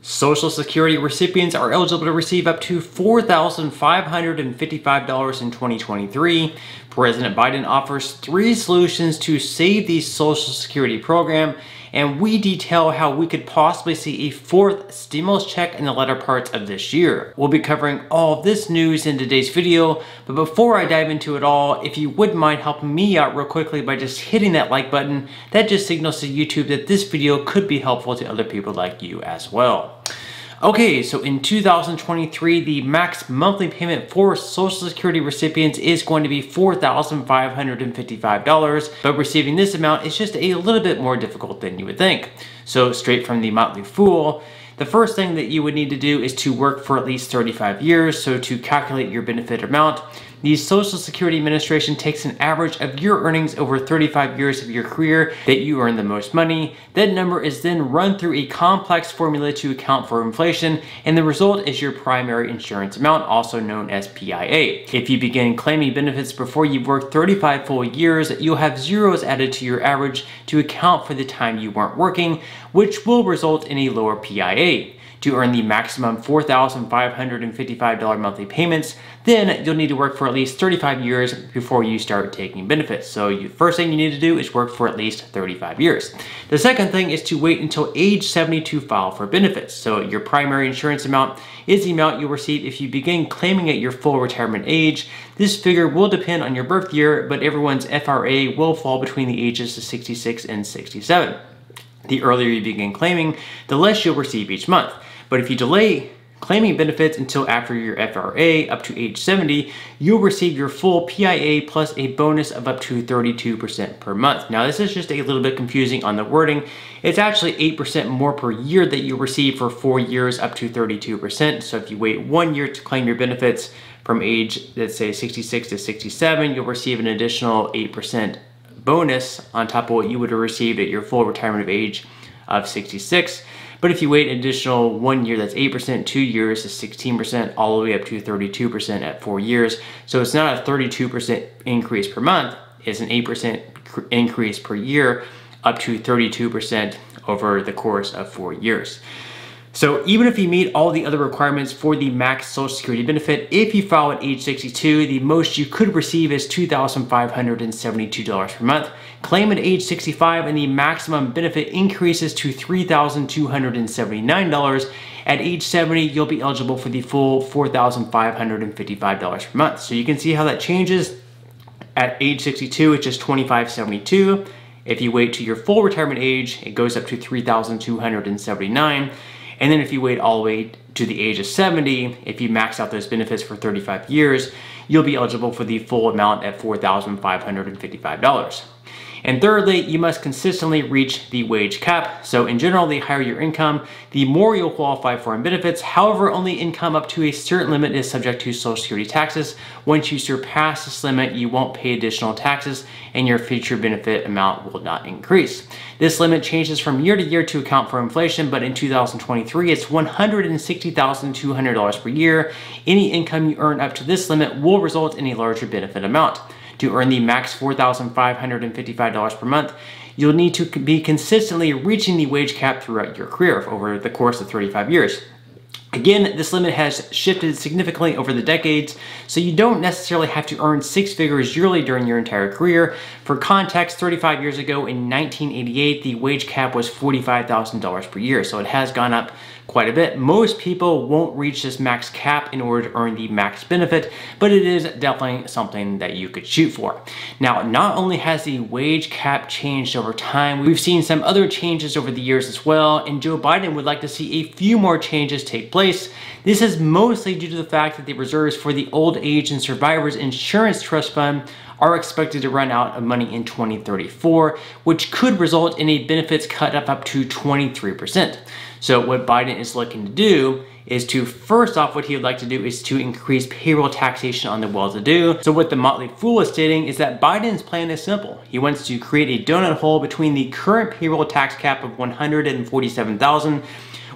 Social Security recipients are eligible to receive up to $4,555 in 2023. President Biden offers 3 solutions to save the Social Security program, and we detail how we could possibly see a 4th stimulus check in the latter parts of this year. We'll be covering all of this news in today's video, but before I dive into it all, if you wouldn't mind helping me out real quickly by just hitting that like button, that just signals to YouTube that this video could be helpful to other people like you as well. Okay, so in 2023, the max monthly payment for Social Security recipients is going to be $4,555, but receiving this amount is just a little bit more difficult than you would think. So straight from the Motley Fool, the first thing that you would need to do is to work for at least 35 years. So to calculate your benefit amount, the Social Security Administration takes an average of your earnings over 35 years of your career that you earn the most money. That number is then run through a complex formula to account for inflation, and the result is your primary insurance amount, also known as PIA. If you begin claiming benefits before you've worked 35 full years, you'll have zeros added to your average to account for the time you weren't working, which will result in a lower PIA. To earn the maximum $4,555 monthly payments, then you'll need to work for at least 35 years before you start taking benefits. So the first thing you need to do is work for at least 35 years. The second thing is to wait until age 70 to file for benefits. So your primary insurance amount is the amount you'll receive if you begin claiming at your full retirement age. This figure will depend on your birth year, but everyone's FRA will fall between the ages of 66 and 67. The earlier you begin claiming, the less you'll receive each month. But if you delay claiming benefits until after your FRA up to age 70, you'll receive your full PIA plus a bonus of up to 32% per month. Now this is just a little bit confusing on the wording. It's actually 8% more per year that you receive for 4 years up to 32%. So if you wait 1 year to claim your benefits from age, let's say 66 to 67, you'll receive an additional 8% bonus on top of what you would have received at your full retirement age of 66. But if you wait an additional 1 year, that's 8%, 2 years is 16%, all the way up to 32% at 4 years. So it's not a 32% increase per month, it's an 8% increase per year, up to 32% over the course of 4 years. So even if you meet all the other requirements for the max Social Security benefit, if you file at age 62, the most you could receive is $2,572 per month. Claim at age 65 and the maximum benefit increases to $3,279. At age 70, you'll be eligible for the full $4,555 per month. So you can see how that changes. At age 62, it's just $2,572. If you wait to your full retirement age, it goes up to $3,279. And then if you wait all the way to the age of 70, if you max out those benefits for 35 years, you'll be eligible for the full amount at $4,555. And thirdly, you must consistently reach the wage cap. So in general, the higher your income, the more you'll qualify for in benefits. However, only income up to a certain limit is subject to Social Security taxes. Once you surpass this limit, you won't pay additional taxes and your future benefit amount will not increase. This limit changes from year to year to account for inflation, but in 2023, it's $160,200 per year. Any income you earn up to this limit will result in a larger benefit amount. To earn the max $4,555 per month, you'll need to be consistently reaching the wage cap throughout your career over the course of 35 years. Again, this limit has shifted significantly over the decades, so you don't necessarily have to earn 6 figures yearly during your entire career. For context, 35 years ago in 1988, the wage cap was $45,000 per year, so it has gone up quite a bit. Most people won't reach this max cap in order to earn the max benefit, but it is definitely something that you could shoot for. Now, not only has the wage cap changed over time, we've seen some other changes over the years as well, and Joe Biden would like to see a few more changes take place. This is mostly due to the fact that the reserves for the Old Age and Survivors Insurance Trust Fund are expected to run out of money in 2034, which could result in a benefits cut up to 23%. So what Biden is looking to do is to, first off, what he would like to do is to increase payroll taxation on the well-to-do. So what the Motley Fool is stating is that Biden's plan is simple. He wants to create a donut hole between the current payroll tax cap of $147,000,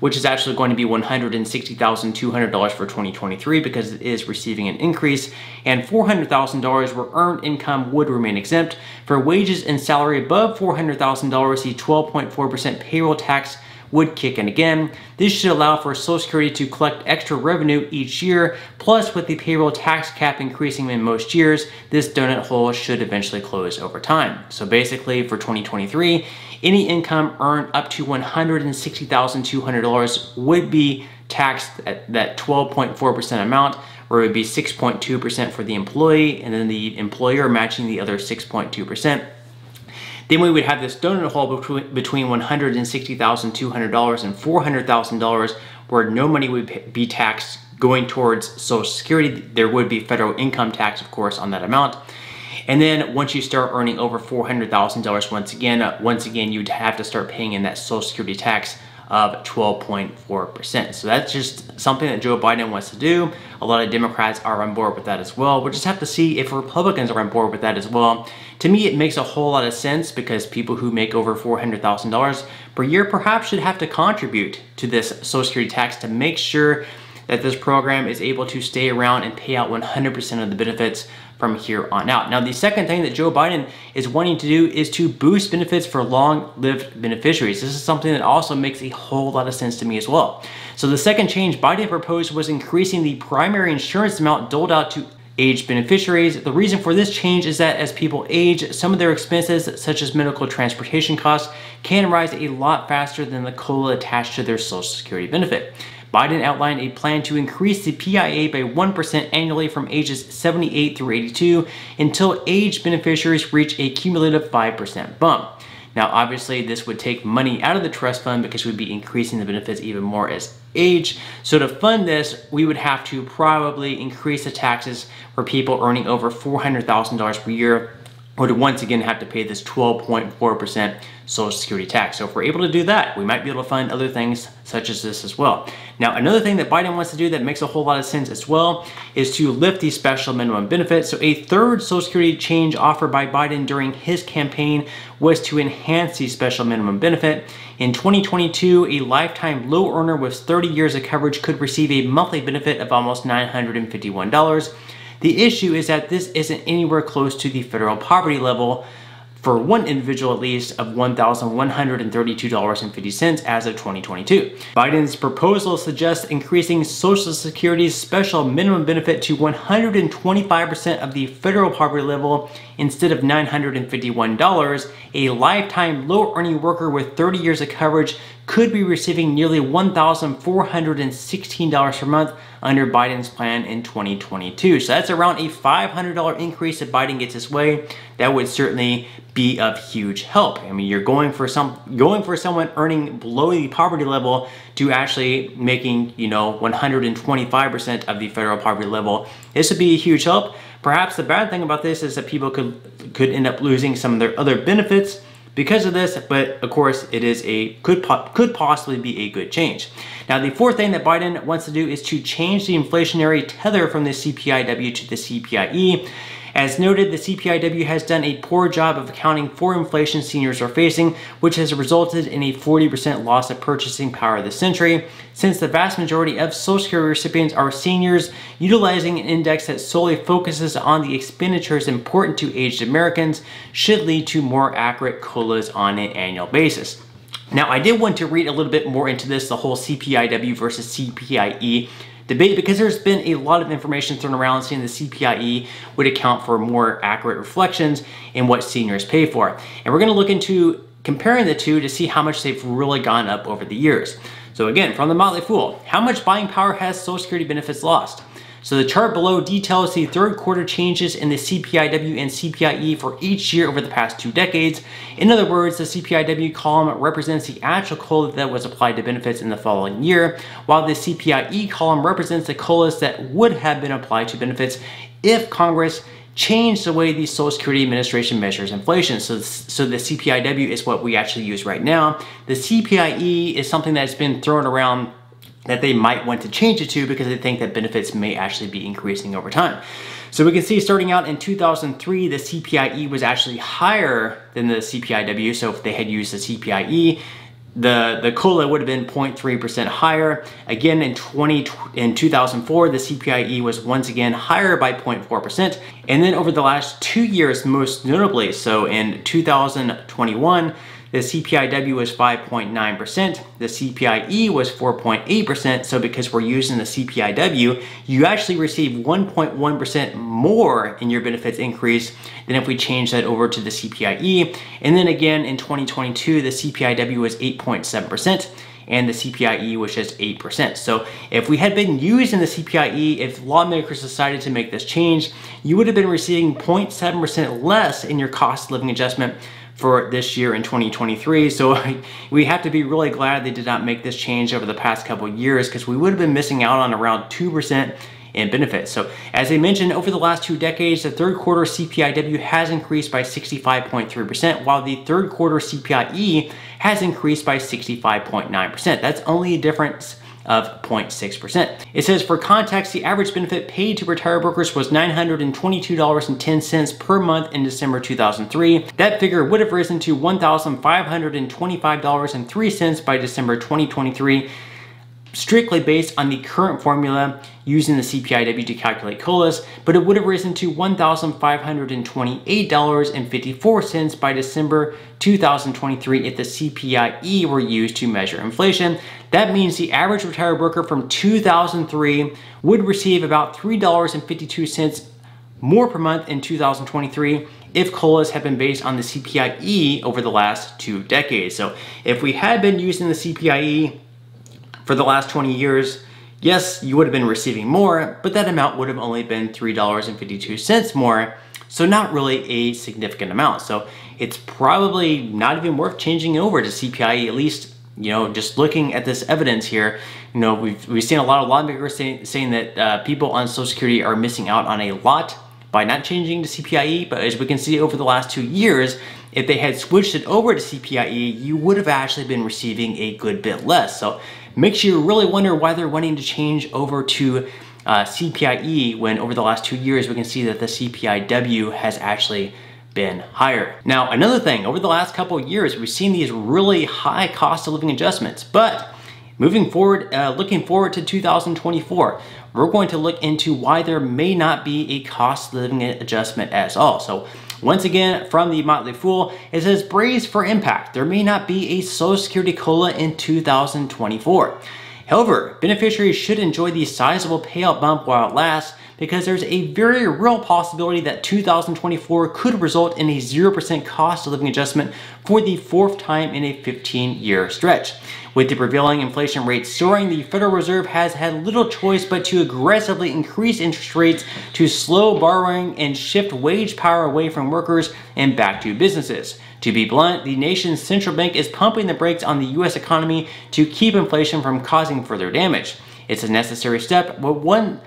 which is actually going to be $160,200 for 2023 because it is receiving an increase, and $400,000 where earned income would remain exempt. For wages and salary above $400,000, the 12.4% payroll tax would kick in again. This should allow for Social Security to collect extra revenue each year, plus with the payroll tax cap increasing in most years, this donut hole should eventually close over time. So basically for 2023, any income earned up to $160,200 would be taxed at that 12.4% amount, where it would be 6.2% for the employee and then the employer matching the other 6.2%. Then we would have this donut hole between $160,200 and $400,000 where no money would be taxed going towards Social Security. There would be federal income tax, of course, on that amount. And then once you start earning over $400,000, once again, you'd have to start paying in that Social Security tax of 12.4%. So that's just something that Joe Biden wants to do. A lot of Democrats are on board with that as well. We'll just have to see if Republicans are on board with that as well. To me, it makes a whole lot of sense because people who make over $400,000 per year perhaps should have to contribute to this Social Security tax to make sure that this program is able to stay around and pay out 100% of the benefits from here on out. Now, the second thing that Joe Biden is wanting to do is to boost benefits for long-lived beneficiaries. This is something that also makes a whole lot of sense to me as well. So the second change Biden proposed was increasing the primary insurance amount doled out to aged beneficiaries. The reason for this change is that as people age, some of their expenses, such as medical transportation costs, can rise a lot faster than the COLA attached to their Social Security benefit. Biden outlined a plan to increase the PIA by 1% annually from ages 78 through 82 until aged beneficiaries reach a cumulative 5% bump. Now, obviously, this would take money out of the trust fund because we'd be increasing the benefits even more as age. So to fund this, we would have to probably increase the taxes for people earning over $400,000 per year, would once again have to pay this 12.4% Social Security tax. So if we're able to do that, we might be able to fund other things such as this as well. Now, another thing that Biden wants to do that makes a whole lot of sense as well is to lift the special minimum benefit. So a third Social Security change offered by Biden during his campaign was to enhance the special minimum benefit. In 2022, a lifetime low earner with 30 years of coverage could receive a monthly benefit of almost $951. The issue is that this isn't anywhere close to the federal poverty level for one individual at least of $1,132.50 as of 2022. Biden's proposal suggests increasing Social Security's special minimum benefit to 125% of the federal poverty level instead of $951. A lifetime low earning worker with 30 years of coverage could be receiving nearly $1,416 per month under Biden's plan in 2022. So that's around a $500 increase if Biden gets his way. That would certainly be of huge help. I mean, you're going for someone earning below the poverty level to actually making, 125% of the federal poverty level. This would be a huge help. Perhaps the bad thing about this is that people could end up losing some of their other benefits because of this, but of course it is could possibly be a good change. Now, the fourth thing that Biden wants to do is to change the inflationary tether from the CPIW to the CPIE. As noted, the CPIW has done a poor job of accounting for inflation seniors are facing, which has resulted in a 40% loss of purchasing power this century. Since the vast majority of Social Security recipients are seniors, utilizing an index that solely focuses on the expenditures important to aged Americans should lead to more accurate COLAs on an annual basis. Now, I did want to read a little bit more into this, the whole CPIW versus CPIE debate, because there's been a lot of information thrown around saying the CPIE would account for more accurate reflections in what seniors pay for. And we're going to look into comparing the two to see how much they've really gone up over the years. So again, from the Motley Fool, how much buying power has Social Security benefits lost? So the chart below details the third quarter changes in the CPIW and CPIE for each year over the past 2 decades. In other words, the CPIW column represents the actual COLA that was applied to benefits in the following year, while the CPIE column represents the COLAs that would have been applied to benefits if Congress changed the way the Social Security Administration measures inflation. So the CPIW is what we actually use right now. The CPIE is something that's been thrown around that they might want to change it to because they think that benefits may actually be increasing over time. So we can see starting out in 2003, the CPIE was actually higher than the CPIW. So if they had used the CPIE, the COLA would have been 0.3% higher. Again, in 2004, the CPIE was once again higher by 0.4%. And then over the last 2 years, most notably, so in 2021, the CPIW was 5.9%, the CPIE was 4.8%. So because we're using the CPIW, you actually receive 1.1% more in your benefits increase than if we change that over to the CPIE. And then again, in 2022, the CPIW was 8.7%. and the CPIE was just 8%. So if we had been using the CPIE, if lawmakers decided to make this change, you would have been receiving 0.7% less in your cost of living adjustment for this year in 2023. So we have to be really glad they did not make this change over the past couple of years, because we would have been missing out on around 2% in benefits. So as I mentioned, over the last 2 decades, the third quarter CPIW has increased by 65.3%, while the third quarter CPIE has increased by 65.9%. That's only a difference of 0.6%. It says, for context, the average benefit paid to retired workers was $922.10 per month in December 2003. That figure would have risen to $1,525.03 by December 2023, strictly based on the current formula using the CPIW to calculate COLAs, but it would have risen to $1,528.54 by December 2023 if the CPIE were used to measure inflation. That means the average retired worker from 2003 would receive about $3.52 more per month in 2023 if COLAs had been based on the CPIE over the last 2 decades. So if we had been using the CPIE for the last 20 years, yes, you would have been receiving more, but that amount would have only been $3.52 more, so not really a significant amount. So it's probably not even worth changing over to CPIE, at least, just looking at this evidence here. We've seen a lot of lawmakers saying that people on Social Security are missing out on a lot by not changing to CPIE, but as we can see over the last 2 years, if they had switched it over to CPIE, you would have actually been receiving a good bit less. So makes you really wonder why they're wanting to change over to CPIE when over the last 2 years we can see that the CPIW has actually been higher. Now, another thing, over the last couple of years, we've seen these really high cost of living adjustments, but moving forward, looking forward to 2024, we're going to look into why there may not be a cost of living adjustment at all. So once again, from the Motley Fool, it says, brace for impact. There may not be a Social Security COLA in 2024. However, beneficiaries should enjoy the sizable payout bump while it lasts, because there's a very real possibility that 2024 could result in a 0% cost of living adjustment for the 4th time in a 15-year stretch. With the prevailing inflation rate soaring, the Federal Reserve has had little choice but to aggressively increase interest rates to slow borrowing and shift wage power away from workers and back to businesses. To be blunt, the nation's central bank is pumping the brakes on the U.S. economy to keep inflation from causing further damage. It's a necessary step, but one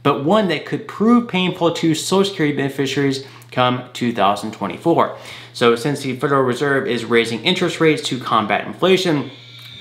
that could prove painful to Social Security beneficiaries come 2024. So since the Federal Reserve is raising interest rates to combat inflation,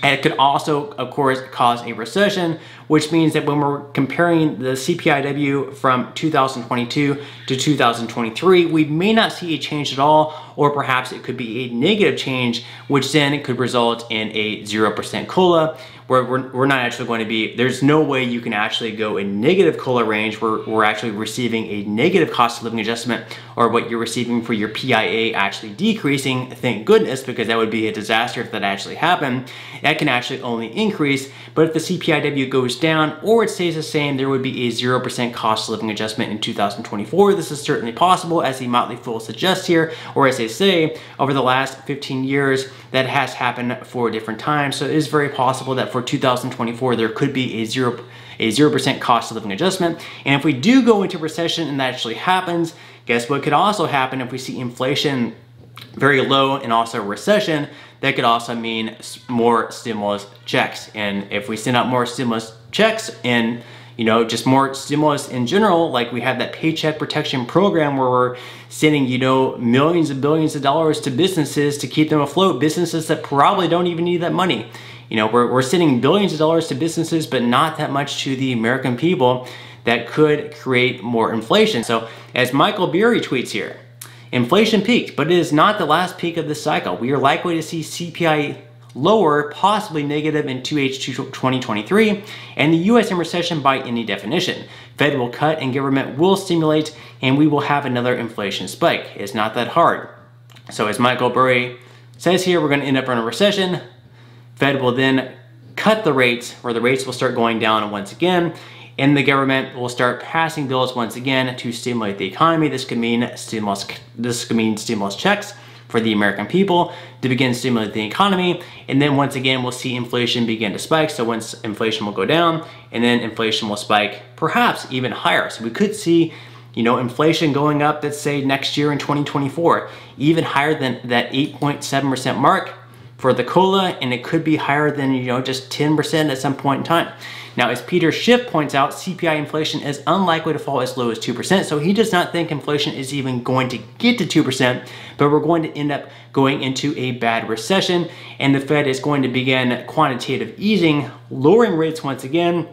it could also, of course, cause a recession, which means that when we're comparing the CPIW from 2022 to 2023, we may not see a change at all, or perhaps it could be a negative change, which then could result in a 0% COLA, where we're not actually going to be, there's no way you can actually go in negative COLA range where we're actually receiving a negative cost of living adjustment, or what you're receiving for your PIA actually decreasing, thank goodness, because that would be a disaster if that actually happened. That can actually only increase, but if the CPIW goes down or it stays the same, there would be a 0% cost of living adjustment in 2024. This is certainly possible, as the Motley Fool suggests here, or as they say, over the last 15 years, that has happened 4 different times. So it is very possible that for 2024, there could be a 0% cost of living adjustment. And if we do go into recession and that actually happens, guess what could also happen if we see inflation very low and also recession? That could also mean more stimulus checks. And if we send out more stimulus checks and just more stimulus in general, like we have that Paycheck Protection Program where we're sending, millions and billions of dollars to businesses to keep them afloat, businesses that probably don't even need that money. We're sending billions of dollars to businesses, but not that much to the American people. That could create more inflation. So as Michael Beery tweets here, inflation peaked, but it is not the last peak of this cycle. We are likely to see CPI lower, possibly negative in 2H 2023, and the US in recession by any definition. Fed will cut and government will stimulate, and we will have another inflation spike. It's not that hard. So as Michael Beery says here we're going to end up in a recession. Fed will then cut the rates, or the rates will start going down once again, and the government will start passing bills once again to stimulate the economy. This could mean stimulus checks for the American people to begin stimulating the economy. And then once again, we'll see inflation begin to spike. So once inflation will go down, and then inflation will spike perhaps even higher. So we could see, you know, inflation going up, let's say next year in 2024, even higher than that 8.7% mark for the COLA, and it could be higher than, you know, just 10% at some point in time. Now, as Peter Schiff points out, CPI inflation is unlikely to fall as low as 2%, so he does not think inflation is even going to get to 2%, but we're going to end up going into a bad recession, and the Fed is going to begin quantitative easing, lowering rates once again.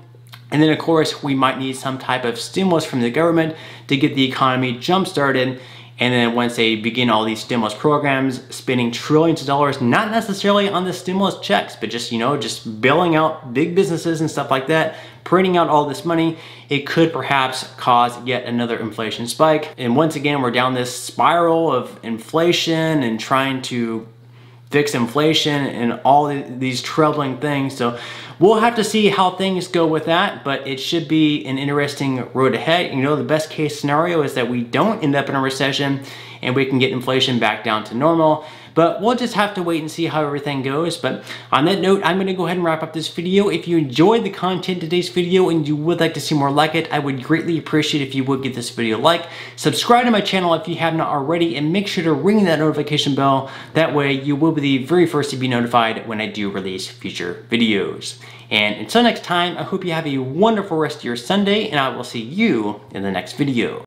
And then of course, we might need some type of stimulus from the government to get the economy jump-started. And then once they begin all these stimulus programs, spending trillions of dollars, not necessarily on the stimulus checks, but just, you know, just bailing out big businesses and stuff like that, printing out all this money, it could perhaps cause yet another inflation spike. And once again, we're down this spiral of inflation and trying to fix inflation and all these troubling things. So we'll have to see how things go with that, but it should be an interesting road ahead. You know, the best case scenario is that we don't end up in a recession and we can get inflation back down to normal. But we'll just have to wait and see how everything goes. But on that note, I'm going to go ahead and wrap up this video. If you enjoyed the content of today's video and you would like to see more like it, I would greatly appreciate if you would give this video a like. Subscribe to my channel if you have not already, and make sure to ring that notification bell. That way you will be the very first to be notified when I do release future videos. And until next time, I hope you have a wonderful rest of your Sunday, and I will see you in the next video.